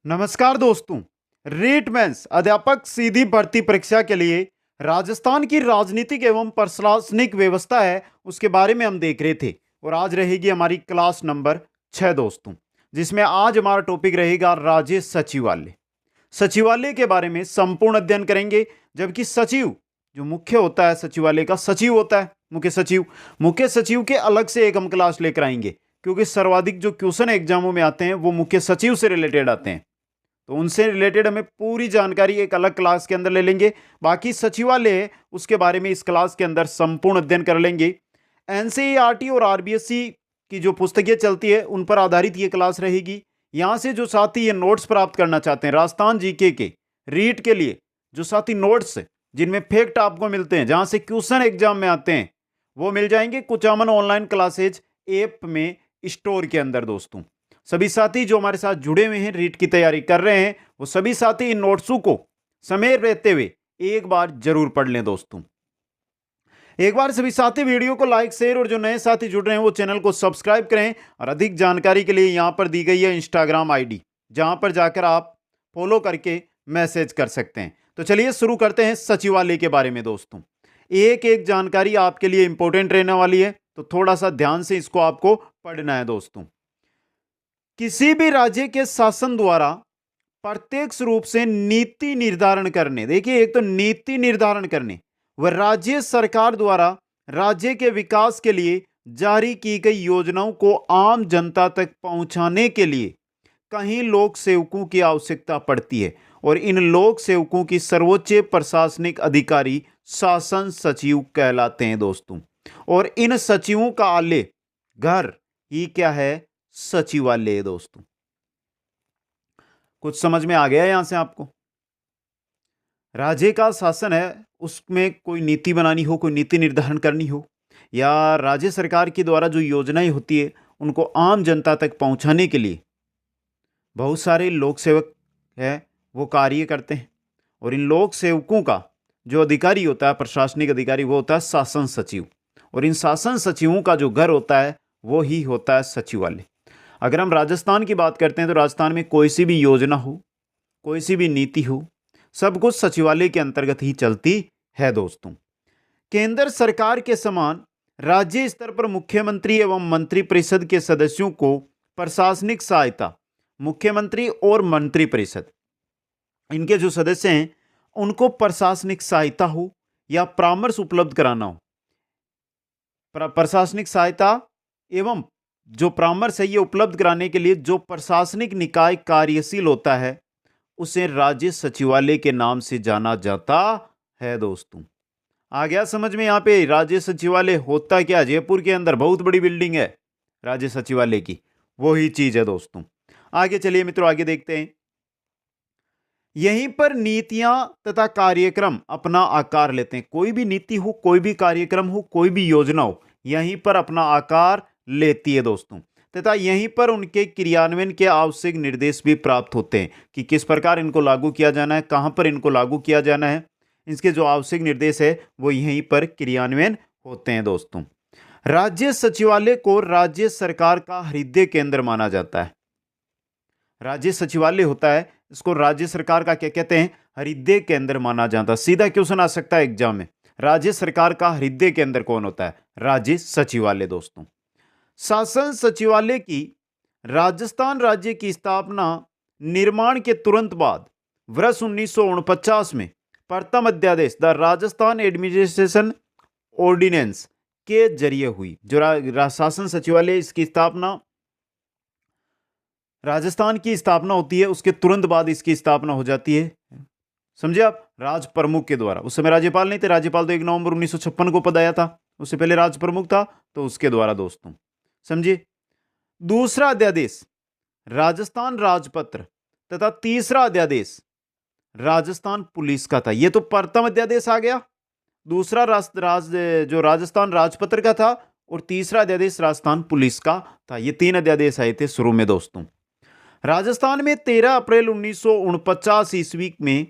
नमस्कार दोस्तों। रीट मेंस अध्यापक सीधी भर्ती परीक्षा के लिए राजस्थान की राजनीतिक एवं प्रशासनिक व्यवस्था है, उसके बारे में हम देख रहे थे। और आज रहेगी हमारी क्लास नंबर 6 दोस्तों, जिसमें आज हमारा टॉपिक रहेगा राज्य सचिवालय। सचिवालय के बारे में संपूर्ण अध्ययन करेंगे। जबकि सचिव जो मुख्य होता है, सचिवालय का सचिव होता है मुख्य सचिव के अलग से एक हम क्लास लेकर आएंगे, क्योंकि सर्वाधिक जो क्वेश्चन एग्जामों में आते हैं वो मुख्य सचिव से रिलेटेड आते हैं। तो उनसे रिलेटेड हमें पूरी जानकारी एक अलग क्लास के अंदर ले लेंगे। बाकी सचिवालय है उसके बारे में इस क्लास के अंदर संपूर्ण अध्ययन कर लेंगे। एनसीईआरटी और आरबीएससी की जो पुस्तकें चलती है उन पर आधारित ये क्लास रहेगी। यहाँ से जो साथी ये नोट्स प्राप्त करना चाहते हैं राजस्थान जीके के रीट के लिए, जो साथी नोट्स जिनमें फैक्ट आपको मिलते हैं, जहाँ से क्वेश्चन एग्जाम में आते हैं, वो मिल जाएंगे कुचामन ऑनलाइन क्लासेज ऐप में स्टोर के अंदर। दोस्तों, सभी साथी जो हमारे साथ जुड़े हुए हैं, रीट की तैयारी कर रहे हैं, वो सभी साथी इन नोट्सों को समय रहते हुए एक बार जरूर पढ़ लें। दोस्तों, एक बार सभी साथी वीडियो को लाइक शेयर, और जो नए साथी जुड़ रहे हैं वो चैनल को सब्सक्राइब करें। और अधिक जानकारी के लिए यहां पर दी गई है इंस्टाग्राम आईडी, जहां पर जाकर आप फॉलो करके मैसेज कर सकते हैं। तो चलिए शुरू करते हैं सचिवालय के बारे में। दोस्तों, एक एक जानकारी आपके लिए इंपॉर्टेंट रहने वाली है, तो थोड़ा सा ध्यान से इसको आपको पढ़ना है। दोस्तों, किसी भी राज्य के शासन द्वारा प्रत्यक्ष रूप से नीति निर्धारण करने, देखिए एक तो नीति निर्धारण करने, वह राज्य सरकार द्वारा राज्य के विकास के लिए जारी की गई योजनाओं को आम जनता तक पहुंचाने के लिए कहीं लोक सेवकों की आवश्यकता पड़ती है। और इन लोक सेवकों की सर्वोच्च प्रशासनिक अधिकारी शासन सचिव कहलाते हैं। दोस्तों, और इन सचिवों का आलय घर ही क्या है? सचिवालय। दोस्तों, कुछ समझ में आ गया यहां से आपको? राज्य का शासन है, उसमें कोई नीति बनानी हो, कोई नीति निर्धारण करनी हो, या राज्य सरकार के द्वारा जो योजनाएं होती है उनको आम जनता तक पहुंचाने के लिए बहुत सारे लोक सेवक है वो कार्य करते हैं। और इन लोक सेवकों का जो अधिकारी होता है, प्रशासनिक अधिकारी, वो होता है शासन सचिव। और इन शासन सचिवों का जो घर होता है वो ही होता है सचिवालय। अगर हम राजस्थान की बात करते हैं तो राजस्थान में कोई सी भी योजना हो, कोई सी भी नीति हो, सब कुछ सचिवालय के अंतर्गत ही चलती है। दोस्तों, केंद्र सरकार के समान राज्य स्तर पर मुख्यमंत्री एवं मंत्रिपरिषद के सदस्यों को प्रशासनिक सहायता, मुख्यमंत्री और मंत्रिपरिषद इनके जो सदस्य हैं उनको प्रशासनिक सहायता हो या परामर्श उपलब्ध कराना हो, प्रशासनिक सहायता एवं जो परामर्श है ये उपलब्ध कराने के लिए जो प्रशासनिक निकाय कार्यशील होता है उसे राज्य सचिवालय के नाम से जाना जाता है। दोस्तों, आ गया समझ में? यहाँ पे राज्य सचिवालय होता क्या? जयपुर के अंदर बहुत बड़ी बिल्डिंग है राज्य सचिवालय की, वही चीज है। दोस्तों, आगे चलिए मित्रों, आगे देखते हैं। यहीं पर नीतियां तथा कार्यक्रम अपना आकार लेते हैं। कोई भी नीति हो, कोई भी कार्यक्रम हो, कोई भी योजना हो, यहीं पर अपना आकार लेती है। दोस्तों, तथा यहीं पर उनके क्रियान्वयन के आवश्यक निर्देश भी प्राप्त होते हैं कि किस प्रकार इनको लागू किया जाना है, कहां पर इनको लागू किया जाना है। इसके जो आवश्यक निर्देश है वो यहीं पर क्रियान्वयन होते हैं। दोस्तों, राज्य सचिवालय को राज्य सरकार का हृदय केंद्र माना जाता है। राज्य सचिवालय होता है, इसको राज्य सरकार का क्या कहते हैं? हृदय केंद्र माना जाता है। सीधा क्वेश्चन आ सकता है एग्जाम में, राज्य सरकार का हृदय केंद्र कौन होता है? राज्य सचिवालय। दोस्तों, शासन सचिवालय की राजस्थान राज्य की स्थापना निर्माण के तुरंत बाद वर्ष 1949 में प्रथम अध्यादेश द राजस्थान एडमिनिस्ट्रेशन ऑर्डिनेंस के जरिए हुई। जो शासन सचिवालय, इसकी स्थापना, राजस्थान की स्थापना होती है उसके तुरंत बाद इसकी स्थापना हो जाती है। समझे आप? राज प्रमुख के द्वारा। उस समय राज्यपाल नहीं थे, राज्यपाल तो 1 नवंबर 1956 को पद आया था, उससे पहले राज प्रमुख था, तो उसके द्वारा। दोस्तों, समझिए। दूसरा अध्यादेश राजस्थान राजपत्र तथा तीसरा अध्यादेश राजस्थान पुलिस का था। ये तो प्रथम अध्यादेश आ गया, दूसरा जो राजस्थान राजपत्र का था, और तीसरा अध्यादेश राजस्थान पुलिस का था। ये 3 अध्यादेश आए थे शुरू में। दोस्तों, राजस्थान में 13 अप्रैल 1949 ईस्वी में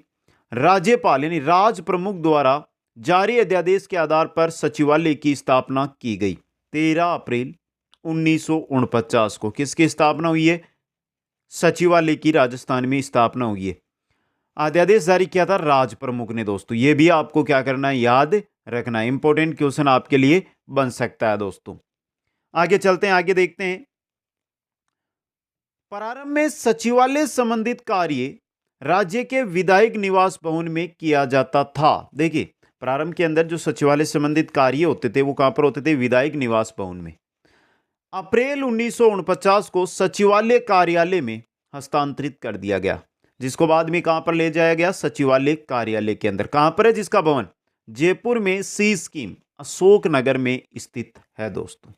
राज्यपाल यानी राज प्रमुख द्वारा जारी अध्यादेश के आधार पर सचिवालय की स्थापना की गई। 13 अप्रैल 1949 को किसकी स्थापना हुई है? सचिवालय की राजस्थान में स्थापना हुई है। अध्यादेश जारी किया था राज प्रमुख ने दोस्तों। ये भी आपको क्या करना है, याद रखना है। इंपॉर्टेंट क्वेश्चन आपके लिए बन सकता है दोस्तों। आगे चलते हैं, आगे देखते हैं। प्रारंभ में सचिवालय संबंधित कार्य राज्य के विधायक निवास भवन में किया जाता था। देखिए, प्रारंभ के अंदर जो सचिवालय संबंधित कार्य होते थे वो कहां पर होते थे, विधायक निवास भवन में। अप्रैल 1949 को सचिवालय कार्यालय में हस्तांतरित कर दिया गया, जिसको बाद में कहां पर ले जाया गया, सचिवालय कार्यालय के अंदर। कहां पर है जिसका भवन, जयपुर में सी स्कीम अशोक नगर में स्थित है दोस्तों।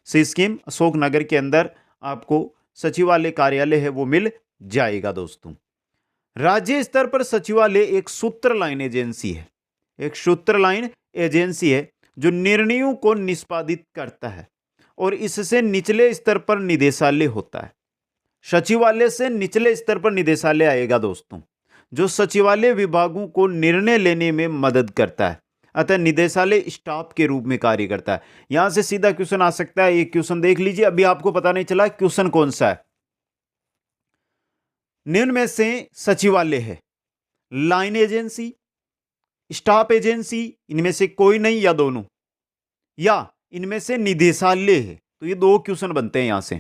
सी स्कीम अशोक नगर के अंदर आपको सचिवालय कार्यालय है वो मिल जाएगा दोस्तों। राज्य स्तर पर सचिवालय एक सूत्र लाइन एजेंसी है, एक सूत्र लाइन एजेंसी है जो निर्णयों को निष्पादित करता है और इससे निचले स्तर पर निदेशालय होता है। सचिवालय से निचले स्तर पर निदेशालय आएगा दोस्तों, जो सचिवालय विभागों को निर्णय लेने में मदद करता है। अतः निदेशालय स्टाफ के रूप में कार्य करता है। यहां से सीधा क्वेश्चन आ सकता है, एक क्वेश्चन देख लीजिए, अभी आपको पता नहीं चला क्वेश्चन कौन सा है। निम्न में से सचिवालय है लाइन एजेंसी, स्टाफ एजेंसी, इनमें से कोई नहीं या दोनों, या इनमें से निदेशालय है। तो ये दो क्वेश्चन बनते हैं यहां से।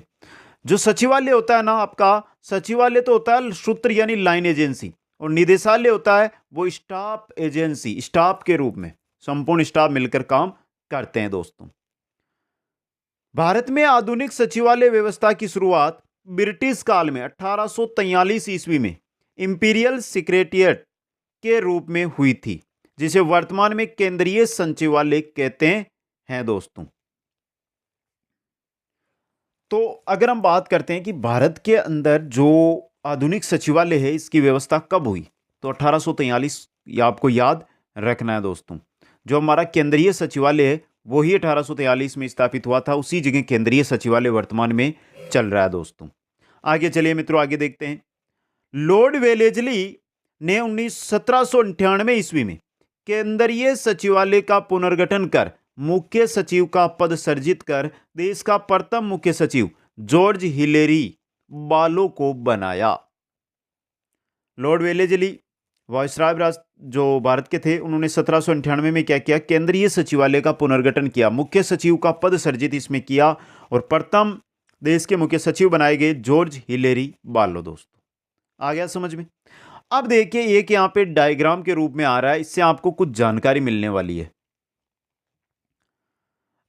जो सचिवालय होता है ना आपका, सचिवालय तो होता है सूत्र यानी लाइन एजेंसी, और निदेशालय होता है वो स्टाफ एजेंसी, स्टाफ के रूप में संपूर्ण स्टाफ मिलकर काम करते हैं दोस्तों। भारत में आधुनिक सचिवालय व्यवस्था की शुरुआत ब्रिटिश काल में 1843 ईस्वी में इंपीरियल सेक्रेटेरिएट के रूप में हुई थी, जिसे वर्तमान में केंद्रीय सचिवालय कहते हैं दोस्तों। तो अगर हम बात करते हैं कि भारत के अंदर जो आधुनिक सचिवालय है इसकी व्यवस्था कब हुई, तो 1843, ये आपको याद रखना है दोस्तों। जो हमारा केंद्रीय सचिवालय है वही 1843 में स्थापित हुआ था, उसी जगह केंद्रीय सचिवालय वर्तमान में चल रहा है दोस्तों। आगे चलिए मित्रों, आगे देखते हैं। लॉर्ड वेलेजली ने 1798 ईस्वी में केंद्रीय सचिवालय का पुनर्गठन कर मुख्य सचिव का पद सृजित कर देश का प्रथम मुख्य सचिव जॉर्ज हिलेरी बालो को बनाया। लॉर्ड वेलेजली वायसराय जो भारत के थे, उन्होंने 1798 में क्या किया, केंद्रीय सचिवालय का पुनर्गठन किया, मुख्य सचिव का पद सृजित इसमें किया और प्रथम देश के मुख्य सचिव बनाए गए जॉर्ज हिलेरी बालो दोस्तों। आ गया समझ में। अब देखिए एक यहां पे डायग्राम के रूप में आ रहा है, इससे आपको कुछ जानकारी मिलने वाली है।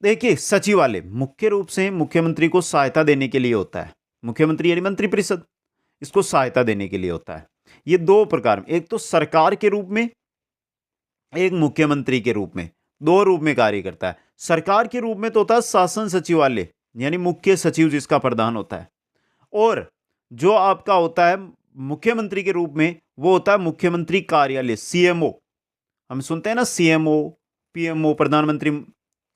देखिए, सचिवालय मुख्य रूप से मुख्यमंत्री को सहायता देने के लिए होता है। मुख्यमंत्री यानी मंत्रिपरिषद, इसको सहायता देने के लिए होता है। ये दो प्रकार में, एक तो सरकार के रूप में, एक मुख्यमंत्री के रूप में, दो रूप में कार्य करता है। सरकार के रूप में तो होता है शासन सचिवालय यानी मुख्य सचिव जिसका प्रधान होता है, और जो आपका होता है मुख्यमंत्री के रूप में वो होता है मुख्यमंत्री कार्यालय, सीएमओ। हम सुनते हैं ना सीएमओ, पीएमओ, प्रधानमंत्री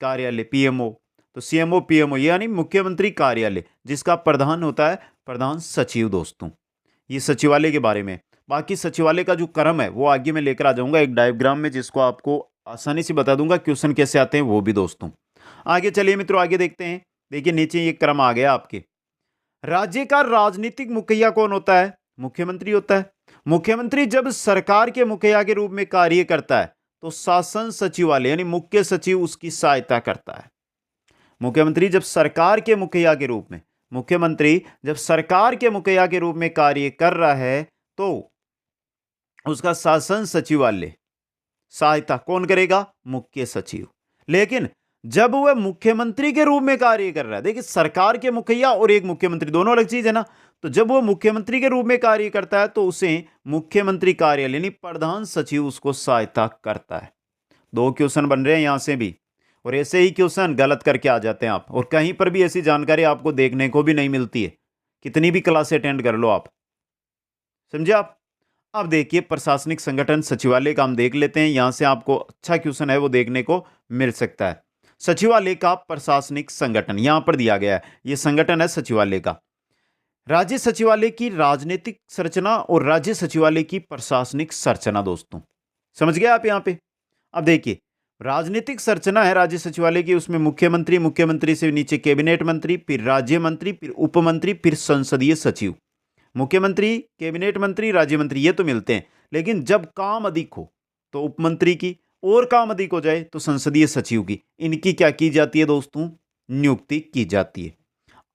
कार्यालय, पीएमओ। तो सीएमओ पीएमओ यानी मुख्यमंत्री कार्यालय, जिसका प्रधान होता है प्रधान सचिव दोस्तों। ये सचिवालय के बारे में। बाकी सचिवालय का जो क्रम है वो आगे मैं लेकर आ जाऊंगा एक डायग्राम में, जिसको आपको आसानी से बता दूंगा क्वेश्चन कैसे आते हैं वो भी दोस्तों। आगे चलिए मित्रों, आगे देखते हैं। देखिए नीचे ये क्रम आ गया आपके। राज्य का राजनीतिक मुखिया कौन होता है, मुख्यमंत्री होता है। मुख्यमंत्री जब सरकार के मुखिया के रूप में कार्य करता है तो शासन सचिवालय यानी मुख्य सचिव उसकी सहायता करता है। मुख्यमंत्री जब सरकार के मुखिया के रूप में, मुख्यमंत्री जब सरकार के मुखिया के रूप में कार्य कर रहा है तो उसका शासन सचिवालय सहायता कौन करेगा, मुख्य सचिव। लेकिन जब वह मुख्यमंत्री के रूप में कार्य कर रहा है, देखिए सरकार के मुखिया और एक मुख्यमंत्री दोनों अलग चीज है ना, तो जब वो मुख्यमंत्री के रूप में कार्य करता है तो उसे मुख्यमंत्री कार्यालय यानी प्रधान सचिव उसको सहायता करता है। दो क्वेश्चन बन रहे हैं यहां से भी, और ऐसे ही क्वेश्चन गलत करके आ जाते हैं आप, और कहीं पर भी ऐसी जानकारी आपको देखने को भी नहीं मिलती है, कितनी भी क्लास अटेंड कर लो आप। समझे आप। अब देखिए प्रशासनिक संगठन सचिवालय का हम देख लेते हैं, यहां से आपको अच्छा क्वेश्चन है वो देखने को मिल सकता है। सचिवालय का प्रशासनिक संगठन यहां पर दिया गया है, यह संगठन है सचिवालय का। राज्य सचिवालय की राजनीतिक संरचना और राज्य सचिवालय की प्रशासनिक संरचना दोस्तों, समझ गए आप यहां पे। अब देखिए राजनीतिक संरचना है राज्य सचिवालय की, उसमें मुख्यमंत्री, मुख्यमंत्री से नीचे कैबिनेट मंत्री, फिर राज्य मंत्री, फिर उप मंत्री, फिर संसदीय सचिव। मुख्यमंत्री, कैबिनेट मंत्री, राज्य मंत्री ये तो मिलते हैं, लेकिन जब काम अधिक हो तो उप मंत्री की, और काम अधिक हो जाए तो संसदीय सचिव की, इनकी क्या की जाती है दोस्तों, नियुक्ति की जाती है।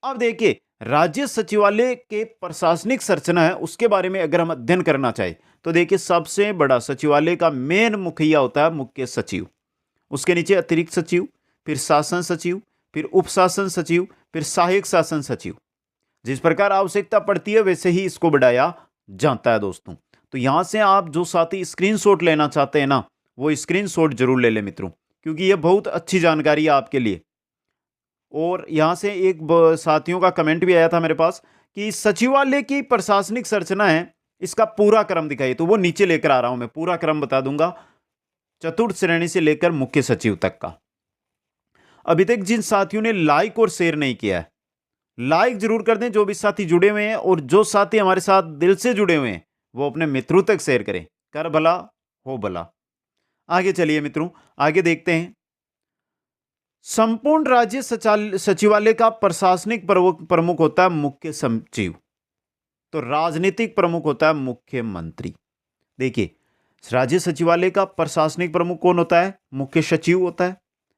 अब देखिए, राज्य सचिवालय के प्रशासनिक संरचना है उसके बारे में अगर हम अध्ययन करना चाहें तो देखिए, सबसे बड़ा सचिवालय का मेन मुखिया होता है मुख्य सचिव, उसके नीचे अतिरिक्त सचिव, फिर शासन सचिव, फिर उप शासन सचिव, फिर सहायक शासन सचिव। जिस प्रकार आवश्यकता पड़ती है वैसे ही इसको बढ़ाया जाता है दोस्तों। तो यहां से आप जो साथी स्क्रीनशॉट लेना चाहते हैं ना, वो स्क्रीनशॉट जरूर ले लें मित्रों, क्योंकि ये बहुत अच्छी जानकारी है आपके लिए। और यहां से एक साथियों का कमेंट भी आया था मेरे पास कि सचिवालय की प्रशासनिक संरचना है, इसका पूरा क्रम दिखाइए, तो वो नीचे लेकर आ रहा हूं, मैं पूरा क्रम बता दूंगा, चतुर्थ श्रेणी से लेकर मुख्य सचिव तक का। अभी तक जिन साथियों ने लाइक और शेयर नहीं किया है, लाइक जरूर कर दें जो भी साथी जुड़े हुए हैं, और जो साथी हमारे साथ दिल से जुड़े हुए हैं वो अपने मित्रों तक शेयर करें, कर भला हो भला। आगे चलिए मित्रों, आगे देखते हैं। संपूर्ण राज्य सचिवालय का प्रशासनिक प्रमुख होता है मुख्य सचिव, तो राजनीतिक प्रमुख होता है मुख्यमंत्री। देखिए, राज्य सचिवालय का प्रशासनिक प्रमुख कौन होता है, मुख्य सचिव होता है,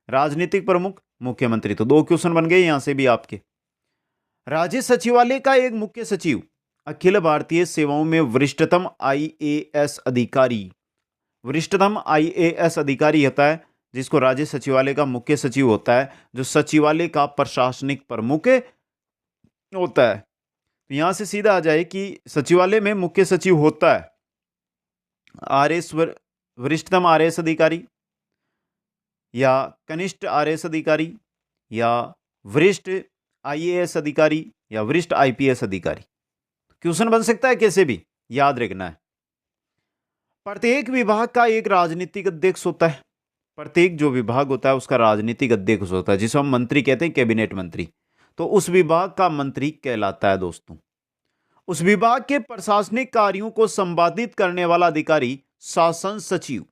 राजनीतिक प्रमुख मुख्यमंत्री। तो 2 क्वेश्चन बन गए यहां से भी आपके। राज्य सचिवालय का एक मुख्य सचिव अखिल भारतीय सेवाओं में वरिष्ठतम आईएएस अधिकारी, वरिष्ठतम आईएएस अधिकारी होता है, जिसको राज्य सचिवालय का मुख्य सचिव होता है, जो सचिवालय का प्रशासनिक प्रमुख होता है। तो यहां से सीधा आ जाए कि सचिवालय में मुख्य सचिव होता है आरएस, वरिष्ठतम आरएस अधिकारी, या कनिष्ठ आरएस अधिकारी, या वरिष्ठ आईएएस अधिकारी, या वरिष्ठ आईपीएस अधिकारी। क्वेश्चन बन सकता है कैसे भी, याद रखना है। प्रत्येक विभाग का एक राजनीतिक अध्यक्ष होता है, प्रत्येक जो विभाग होता है उसका राजनीतिक अध्यक्ष होता है, जिसे हम मंत्री कहते हैं, कैबिनेट मंत्री। तो उस विभाग का मंत्री कहलाता है दोस्तों। उस विभाग के प्रशासनिक कार्यों को संपादित करने वाला अधिकारी शासन सचिव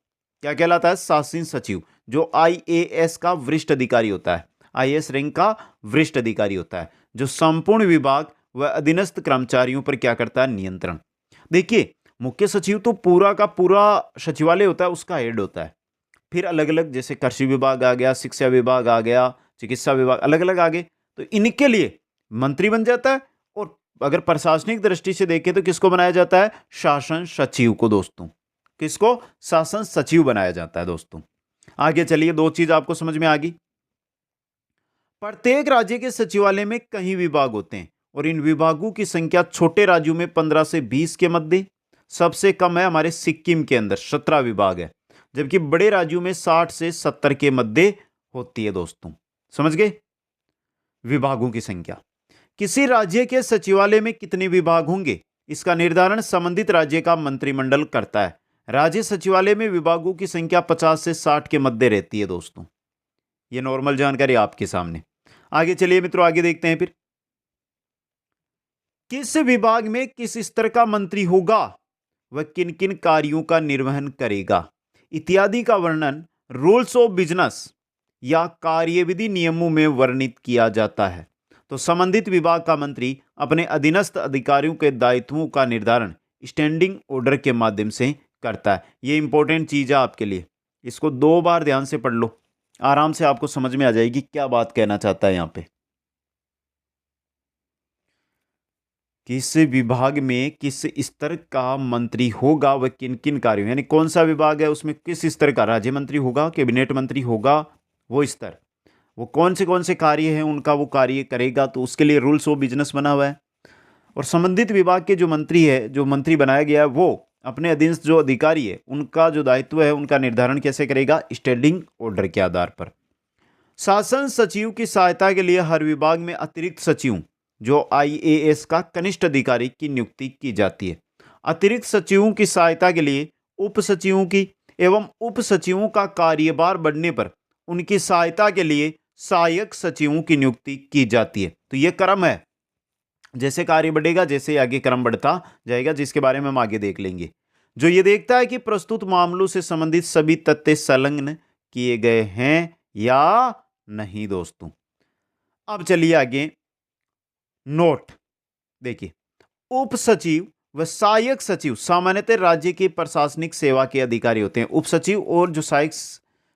क्या कहलाता है, शासन सचिव, जो आईएएस का वरिष्ठ अधिकारी होता है, आईएएस रैंक का वरिष्ठ अधिकारी होता है, जो संपूर्ण विभाग व अधीनस्थ कर्मचारियों पर क्या करता है, नियंत्रण। देखिए, मुख्य सचिव तो पूरा का पूरा सचिवालय होता है, उसका हेड होता है। फिर अलग अलग, जैसे कृषि विभाग आ गया, शिक्षा विभाग आ गया, चिकित्सा विभाग, अलग अलग आ गए, तो इनके लिए मंत्री बन जाता है। और अगर प्रशासनिक दृष्टि से देखें तो किसको बनाया जाता है, शासन सचिव को दोस्तों, किसको, शासन सचिव बनाया जाता है दोस्तों। आगे चलिए, 2 चीज आपको समझ में आ गई। प्रत्येक राज्य के सचिवालय में कई विभाग होते हैं, और इन विभागों की संख्या छोटे राज्यों में 15 से 20 के मध्य, सबसे कम है हमारे सिक्किम के अंदर 17 विभाग है, जबकि बड़े राज्यों में 60 से 70 के मध्य होती है दोस्तों। समझ गए विभागों की संख्या। किसी राज्य के सचिवालय में कितने विभाग होंगे, इसका निर्धारण संबंधित राज्य का मंत्रिमंडल करता है। राज्य सचिवालय में विभागों की संख्या 50 से 60 के मध्य रहती है दोस्तों। ये नॉर्मल जानकारी आपके सामने। आगे चलिए मित्रों, आगे देखते हैं फिर। किस विभाग में किस स्तर का मंत्री होगा, वह किन किन कार्यों का निर्वहन करेगा, इत्यादि का वर्णन रूल्स ऑफ बिजनेस या कार्यविधि नियमों में वर्णित किया जाता है। तो संबंधित विभाग का मंत्री अपने अधीनस्थ अधिकारियों के दायित्वों का निर्धारण स्टैंडिंग ऑर्डर के माध्यम से करता है। ये इंपॉर्टेंट चीज है आपके लिए, इसको 2 बार ध्यान से पढ़ लो, आराम से आपको समझ में आ जाएगी क्या बात कहना चाहता है यहां पे। किस विभाग में किस स्तर का मंत्री होगा, वह किन किन कार्यों, यानी कौन सा विभाग है उसमें किस स्तर का, राज्य मंत्री होगा, कैबिनेट मंत्री होगा, वो स्तर, वो कौन से कार्य हैं उनका वो कार्य करेगा, तो उसके लिए रूल्स ऑफ बिजनेस बना हुआ है। और संबंधित विभाग के जो मंत्री है, जो मंत्री बनाया गया है, वो अपने अधीनस्थ जो अधिकारी है उनका जो दायित्व है उनका निर्धारण कैसे करेगा, स्टैंडिंग ऑर्डर के आधार पर। शासन सचिव की सहायता के लिए हर विभाग में अतिरिक्त सचिव, जो आईएएस का कनिष्ठ अधिकारी, की नियुक्ति की जाती है। अतिरिक्त सचिवों की सहायता के लिए उप सचिवों की एवं उप सचिवों का कार्यभार बढ़ने पर उनकी सहायता के लिए सहायक सचिवों की नियुक्ति की जाती है। तो यह क्रम है, जैसे कार्य बढ़ेगा जैसे आगे क्रम बढ़ता जाएगा, जिसके बारे में हम आगे देख लेंगे। जो ये देखता है कि प्रस्तुत मामलों से संबंधित सभी तथ्य संलग्न किए गए हैं या नहीं दोस्तों। अब चलिए आगे, नोट देखिए, उप सचिव व सहायक सचिव सामान्यतः राज्य की प्रशासनिक सेवा के अधिकारी होते हैं। उप सचिव और जो सहायक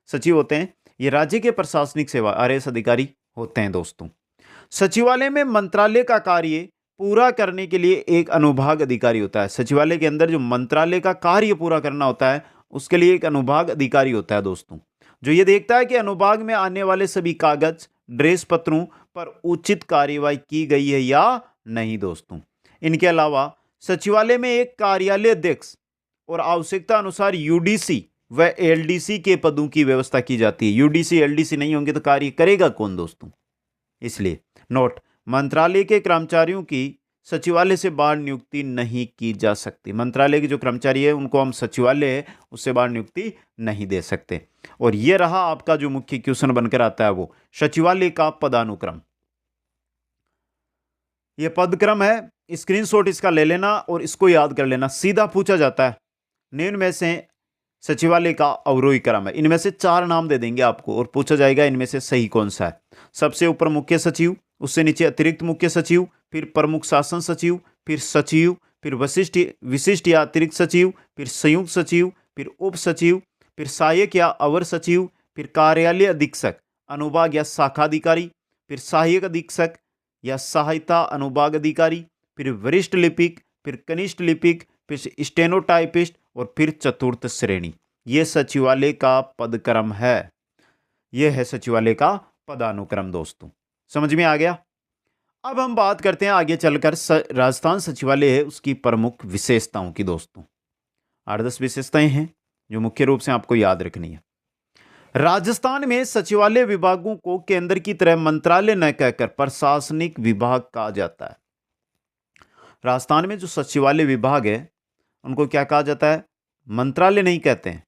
सचिव होते हैं ये राज्य के प्रशासनिक सेवा आरएस अधिकारी होते हैं दोस्तों। सचिवालय में मंत्रालय का कार्य पूरा करने के लिए एक अनुभाग अधिकारी होता है। सचिवालय के अंदर जो मंत्रालय का कार्य पूरा करना होता है उसके लिए एक अनुभाग अधिकारी होता है दोस्तों, जो ये देखता है कि अनुभाग में आने वाले सभी कागज ड्रेस पत्रों पर उचित कार्यवाही की गई है या नहीं दोस्तों। इनके अलावा सचिवालय में एक कार्यालय अध्यक्ष और आवश्यकता अनुसार यूडीसी व एलडीसी के पदों की व्यवस्था की जाती है। यूडीसी एलडीसी नहीं होंगे तो कार्य करेगा कौन दोस्तों। इसलिए नोट, मंत्रालय के कर्मचारियों की सचिवालय से बाहर नियुक्ति नहीं की जा सकती। मंत्रालय के जो कर्मचारी है उनको हम सचिवालय है उससे बाहर नियुक्ति नहीं दे सकते। और यह रहा आपका जो मुख्य क्वेश्चन बनकर आता है वो सचिवालय का पदानुक्रम। यह पदक्रम है, स्क्रीनशॉट इसका ले लेना और इसको याद कर लेना। सीधा पूछा जाता है निम्न में से सचिवालय का अवरोही क्रम है, इनमें से 4 नाम दे देंगे आपको और पूछा जाएगा इनमें से सही कौन सा है। सबसे ऊपर मुख्य सचिव, उससे नीचे अतिरिक्त मुख्य सचिव, फिर प्रमुख शासन सचिव, फिर सचिव, फिर विशिष्ट या अतिरिक्त सचिव, फिर संयुक्त सचिव, फिर उप सचिव, फिर सहायक या अवर सचिव, फिर कार्यालय अधीक्षक अनुभाग या शाखा अधिकारी, फिर सहायक अधीक्षक या सहायता अनुभाग अधिकारी, फिर वरिष्ठ लिपिक, फिर कनिष्ठ लिपिक, फिर स्टेनोटाइपिस्ट और फिर चतुर्थ श्रेणी। यह सचिवालय का पदक्रम है। यह है सचिवालय का पदानुक्रम दोस्तों, समझ में आ गया। अब हम बात करते हैं आगे चलकर राजस्थान सचिवालय है उसकी प्रमुख विशेषताओं की दोस्तों। 8-10 विशेषताएं हैं जो मुख्य रूप से आपको याद रखनी है। राजस्थान में सचिवालय विभागों को केंद्र की तरह मंत्रालय न कहकर प्रशासनिक विभाग कहा जाता है। राजस्थान में जो सचिवालय विभाग है उनको क्या कहा जाता है? मंत्रालय नहीं कहते हैं,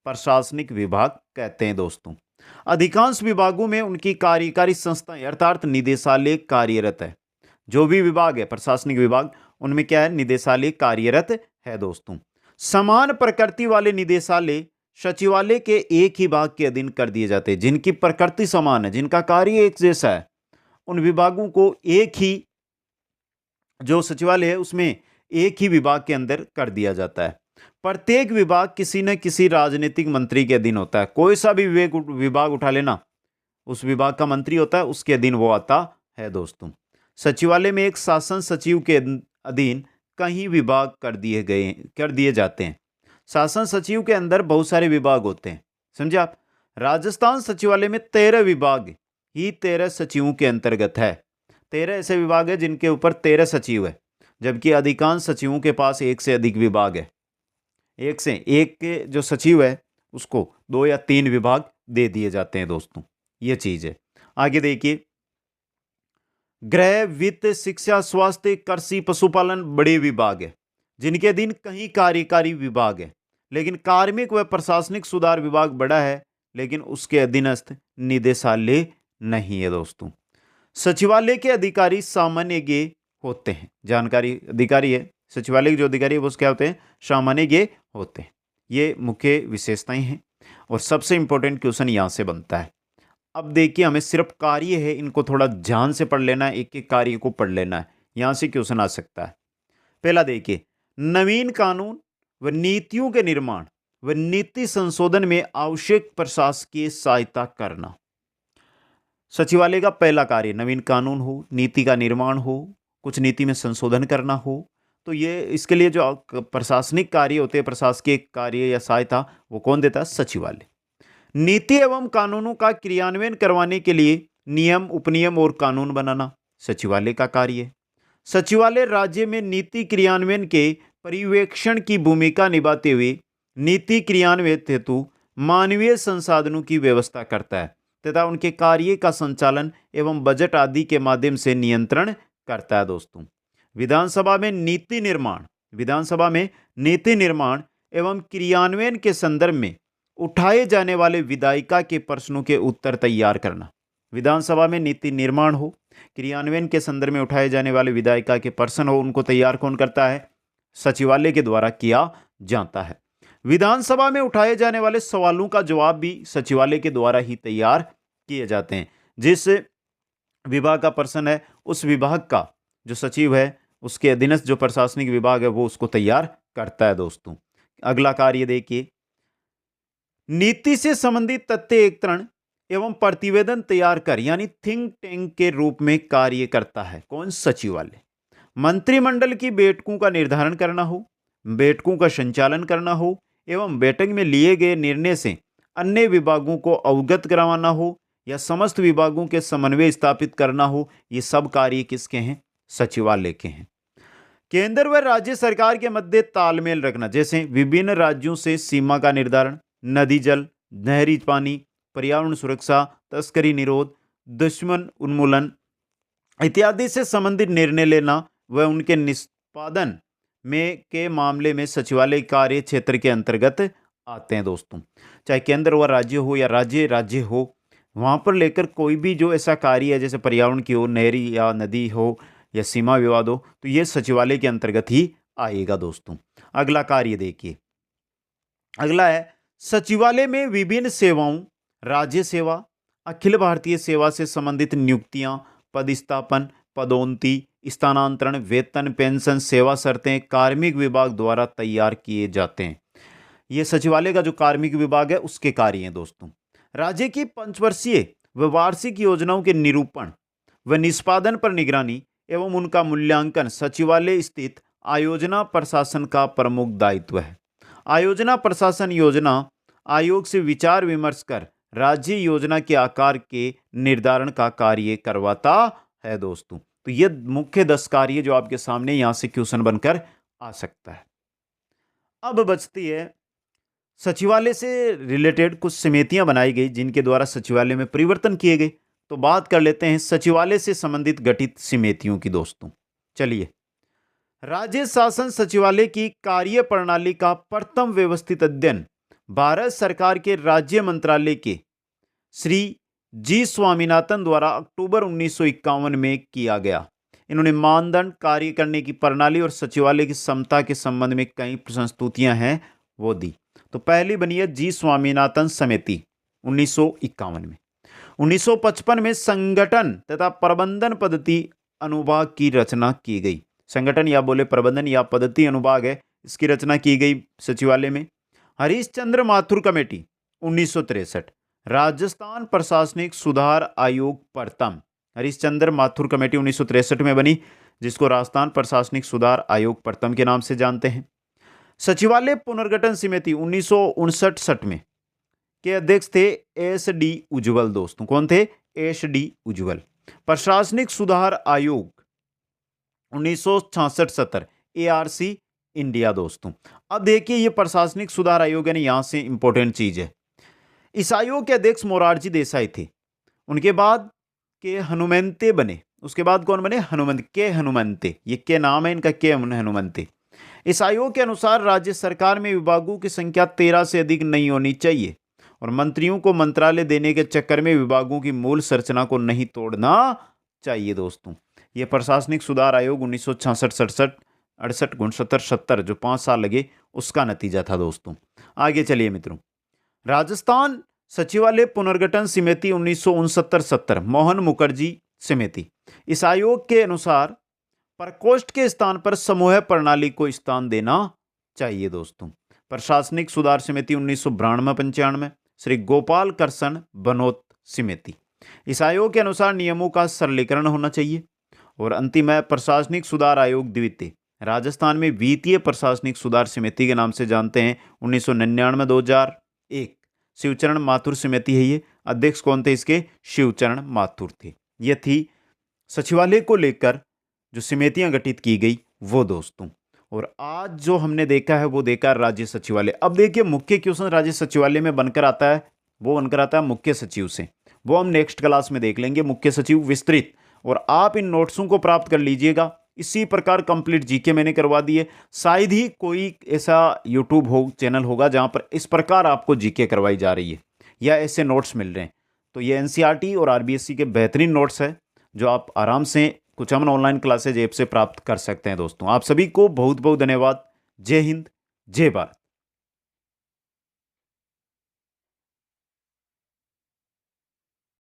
प्रशासनिक विभाग कहते हैं दोस्तों। अधिकांश विभागों में उनकी कार्यकारी संस्थाएं अर्थात निदेशालय कार्यरत है। जो भी विभाग है प्रशासनिक विभाग उनमें क्या है? निदेशालय कार्यरत है दोस्तों। समान प्रकृति वाले निदेशालय सचिवालय के एक ही विभाग के अधीन कर दिए जाते हैं। जिनकी प्रकृति समान है, जिनका कार्य एक जैसा है, उन विभागों को एक ही जो सचिवालय है उसमें एक ही विभाग के अंदर कर दिया जाता है। प्रत्येक विभाग किसी न किसी राजनीतिक मंत्री के अधीन होता है। कोई सा भी विभाग उठा लेना, उस विभाग का मंत्री होता है, उसके अधीन वो आता है दोस्तों। सचिवालय में एक शासन सचिव के अधीन कई विभाग कर दिए जाते हैं। शासन सचिव के अंदर बहुत सारे विभाग होते हैं, समझे आप। राजस्थान सचिवालय में 13 विभाग ही 13 सचिवों के अंतर्गत है। 13 ऐसे विभाग है जिनके ऊपर 13 सचिव है, जबकि अधिकांश सचिवों के पास एक से अधिक विभाग है। एक से एक के जो सचिव है उसको 2 या 3 विभाग दे दिए जाते हैं दोस्तों, ये चीज है। आगे देखिए, गृह, वित्त, शिक्षा, स्वास्थ्य, कृषि, पशुपालन बड़े विभाग है जिनके अधीन कई कार्यकारी विभाग है। लेकिन कार्मिक व प्रशासनिक सुधार विभाग बड़ा है, लेकिन उसके अधीनस्थ निदेशालय नहीं है दोस्तों। सचिवालय के अधिकारी सामान्य ज्ञ होते हैं। जानकारी अधिकारी है सचिवालय के जो अधिकारी है वो क्या होते हैं? सामान्य ज्ञ होते हैं। ये मुख्य विशेषताएं हैं और सबसे इंपॉर्टेंट क्वेश्चन यहां से बनता है। अब देखिए, हमें सिर्फ कार्य है, इनको थोड़ा ध्यान से पढ़ लेना है, एक एक कार्य को पढ़ लेना है, यहां से क्वेश्चन आ सकता है। पहला देखिए, नवीन कानून व नीतियों के निर्माण व नीति संशोधन में आवश्यक प्रशासकीय सहायता करना। सचिवालय का पहला कार्य नवीन कानून हो, नीति का निर्माण हो, कुछ नीति में संशोधन करना हो, तो ये इसके लिए जो प्रशासनिक कार्य होते हैं, प्रशासकीय कार्य या सहायता, वो कौन देता है? सचिवालय। नीति एवं कानूनों का क्रियान्वयन करवाने के लिए नियम, उपनियम और कानून बनाना सचिवालय का कार्य है। सचिवालय राज्य में नीति क्रियान्वयन के पर्यवेक्षण की भूमिका निभाते हुए नीति क्रियान्वयन हेतु मानवीय संसाधनों की व्यवस्था करता है तथा उनके कार्य का संचालन एवं बजट आदि के माध्यम से नियंत्रण करता है दोस्तों। विधानसभा में नीति निर्माण एवं क्रियान्वयन के संदर्भ में उठाए जाने वाले विधायिका के प्रश्नों के उत्तर तैयार करना। विधानसभा में नीति निर्माण हो, क्रियान्वयन के संदर्भ में उठाए जाने वाले विधायिका के प्रश्न हो, उनको तैयार कौन करता है? सचिवालय के द्वारा किया जाता है। विधानसभा में उठाए जाने वाले सवालों का जवाब भी सचिवालय के द्वारा ही तैयार किए जाते हैं। जिस विभाग का प्रश्न है उस विभाग का जो सचिव है उसके अधीनस्थ जो प्रशासनिक विभाग है वो उसको तैयार करता है दोस्तों। अगला कार्य देखिए, नीति से संबंधित तथ्य एकत्रण एवं प्रतिवेदन तैयार कर, यानी थिंक टैंक के रूप में कार्य करता है कौन? सचिवालय। मंत्रिमंडल की बैठकों का निर्धारण करना हो, बैठकों का संचालन करना हो एवं बैठक में लिए गए निर्णय से अन्य विभागों को अवगत करवाना हो या समस्त विभागों के समन्वय स्थापित करना हो, ये सब कार्य किसके हैं? सचिवालय के हैं। केंद्र व राज्य सरकार के मध्य तालमेल रखना, जैसे विभिन्न राज्यों से सीमा का निर्धारण, नदी जल, नहरी पानी, पर्यावरण सुरक्षा, तस्करी निरोध, दुश्मन उन्मूलन इत्यादि से संबंधित निर्णय लेना व उनके निष्पादन में के मामले में सचिवालय कार्य क्षेत्र के अंतर्गत आते हैं दोस्तों। चाहे केंद्र व राज्य हो या राज्य हो, वहाँ पर लेकर कोई भी जो ऐसा कार्य है, जैसे पर्यावरण की हो, नहरी या नदी हो या सीमा विवाद हो, तो ये सचिवालय के अंतर्गत ही आएगा दोस्तों। अगला कार्य देखिए, अगला है सचिवालय में विभिन्न सेवाओं, राज्य सेवा, अखिल भारतीय सेवा से संबंधित नियुक्तियां, पदस्थापन, पदोन्नति, स्थानांतरण, वेतन, पेंशन, सेवा शर्तें कार्मिक विभाग द्वारा तैयार किए जाते हैं। ये सचिवालय का जो कार्मिक विभाग है उसके कार्य हैं दोस्तों। राज्य की पंचवर्षीय व वार्षिक योजनाओं के निरूपण व निष्पादन पर निगरानी एवं उनका मूल्यांकन सचिवालय स्थित आयोजना प्रशासन का प्रमुख दायित्व है। आयोजना प्रशासन योजना आयोग से विचार विमर्श कर राज्य योजना के आकार के निर्धारण का कार्य करवाता है दोस्तों। तो ये मुख्य 10 कार्य जो आपके सामने यहां से क्वेश्चन बनकर आ सकता है। अब बचती है सचिवालय से रिलेटेड कुछ समितियां बनाई गई जिनके द्वारा सचिवालय में परिवर्तन किए गए। तो बात कर लेते हैं सचिवालय से संबंधित गठित समितियों की दोस्तों। चलिए, राज्य शासन सचिवालय की कार्य प्रणाली का प्रथम व्यवस्थित अध्ययन भारत सरकार के राज्य मंत्रालय के श्री जी स्वामीनाथन द्वारा अक्टूबर 1951 में किया गया। इन्होंने मानदंड, कार्य करने की प्रणाली और सचिवालय की क्षमता के संबंध में कई प्रस्तुतियां हैं वो दी। तो पहली बनी है जी स्वामीनाथन समिति 1951 में। 1955 में संगठन तथा प्रबंधन पद्धति अनुभाग की रचना की गई। संगठन या बोले प्रबंधन या पद्धति अनुभाग है, इसकी रचना की गई सचिवालय में। हरीशचंद्र माथुर कमेटी 1963। राजस्थान प्रशासनिक सुधार आयोग प्रथम। हरीशचंद्र माथुर कमेटी 1963 में बनी, जिसको राजस्थान प्रशासनिक सुधार आयोग प्रथम के नाम से जानते हैं। सचिवालय पुनर्गठन समिति 1959 में के अध्यक्ष थे एस डी उज्जवल दोस्तों। कौन थे? एस डी उज्जवल। प्रशासनिक सुधार आयोग 1966-70 एआरसी इंडिया दोस्तों। अब देखिए, ये प्रशासनिक सुधार आयोग है ना, यहां से इंपॉर्टेंट चीज है। इस आयोग के अध्यक्ष मोरारजी देसाई थे। उनके बाद के हनुमंते बने। उसके बाद कौन बने? हनुमंत के हनुमंते। ये के नाम है इनका, के हनुमंते। इस आयोग के अनुसार राज्य सरकार में विभागों की संख्या 13 से अधिक नहीं होनी चाहिए और मंत्रियों को मंत्रालय देने के चक्कर में विभागों की मूल संरचना को नहीं तोड़ना चाहिए दोस्तों। ये प्रशासनिक सुधार आयोग 1966, 67, 68, 69, 70 जो 5 साल लगे उसका नतीजा था दोस्तों। आगे चलिए मित्रों, राजस्थान सचिवालय पुनर्गठन समिति 1969-70 मोहन मुखर्जी समिति। इस आयोग के अनुसार प्रकोष्ठ के स्थान पर समूह प्रणाली को स्थान देना चाहिए दोस्तों। प्रशासनिक सुधार समिति 1992-95 श्री गोपाल कृष्ण बनोत समिति। इस आयोग के अनुसार नियमों का सरलीकरण होना चाहिए। और अंतिम है प्रशासनिक सुधार आयोग द्वितीय, राजस्थान में द्वितीय प्रशासनिक सुधार समिति के नाम से जानते हैं। 1999-2001 शिवचरण माथुर समिति है ये। अध्यक्ष कौन थे इसके? शिवचरण माथुर थे। ये थी सचिवालय को लेकर जो समितियां गठित की गई वो दोस्तों। और आज जो हमने देखा है वो देखा राज्य सचिवालय। अब देखिए, मुख्य क्वेश्चन राज्य सचिवालय में बनकर आता है, वो बनकर आता है मुख्य सचिव से। वो हम नेक्स्ट क्लास में देख लेंगे, मुख्य सचिव विस्तृत। और आप इन नोट्सों को प्राप्त कर लीजिएगा। इसी प्रकार कंप्लीट जीके मैंने करवा दी है। शायद ही कोई ऐसा यूट्यूब चैनल होगा जहां पर इस प्रकार आपको जीके करवाई जा रही है या ऐसे नोट्स मिल रहे हैं। तो ये एनसीईआरटी और आरबीएससी के बेहतरीन नोट्स है जो आप आराम से कुछ अमन ऑनलाइन क्लासेज ऐप से प्राप्त कर सकते हैं दोस्तों। आप सभी को बहुत बहुत धन्यवाद। जय हिंद, जय भारत।